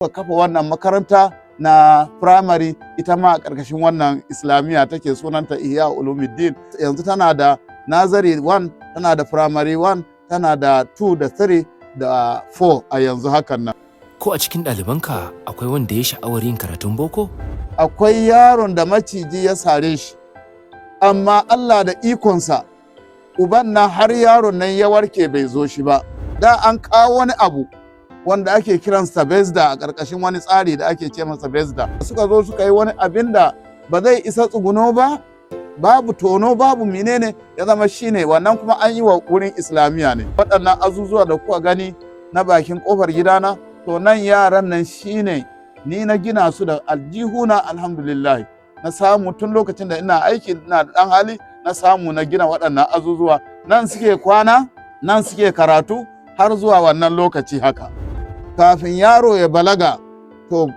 kafa wannan makaranta na firamare ita ma a ƙarƙashin wannan islamiyya take sunanta Ihya Ulumuddin. Yanzu tana da Nazari 1, tana da Firamare 1, tana da 2 da 3 da 4 a yanzu hakan nan. Ko a cikin ɗalibanka akwai wanda ya sha'awar yin karatun boko? Akwai yaron da maciji ya sare shi, amma Allah da ikonsa uban nan har yaron nan ya warke bai zo shi ba. Da an kawo wani abu wanda ake kiransa bezda a ƙarƙashin wani tsari da ake ce masa bezda. Suka zo suka yi wani abin da ba zai isa tsuguno ba, babu tono, babu menene, ya zama shine wannan kuma an yi wa wurin islamiyya ne. Waɗannan azuzuwa da kuka gani na bakin ƙofar gidana, to nan yaran nan shine ni na gina su da aljihuna alhamdulillah. Na samu tun lokacin da ina aiki ina da ɗan hali, na samu na gina waɗannan azuzuwa. Nan suke kwana, nan suke karatu har zuwa wannan lokaci haka. Kafin yaro ya balaga, to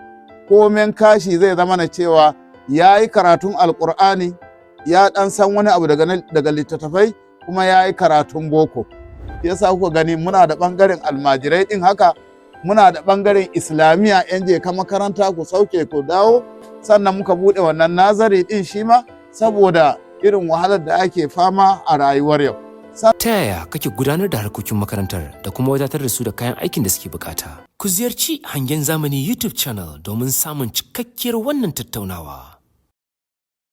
komen kashi zai zama na cewa ya yi karatun alƙur'ani, ya ɗan san wani abu daga littattafai, kuma ya yi karatun boko. Yasa kuka gani muna da ɓangaren almajirai ɗin haka, muna da ɓangaren islamiyya, yan je ka makaranta ku sauke ku dawo, sannan muka buɗe wannan nazari ɗin shi ma saboda irin wahalar da ake fama a rayuwar yau. Ta yaya kake gudanar da harkokin makarantar da kuma wadatar da su da kayan aikin da suke bukata? Ku ziyarci Hangen Zamani YouTube channel domin samun cikakkiyar wannan tattaunawa.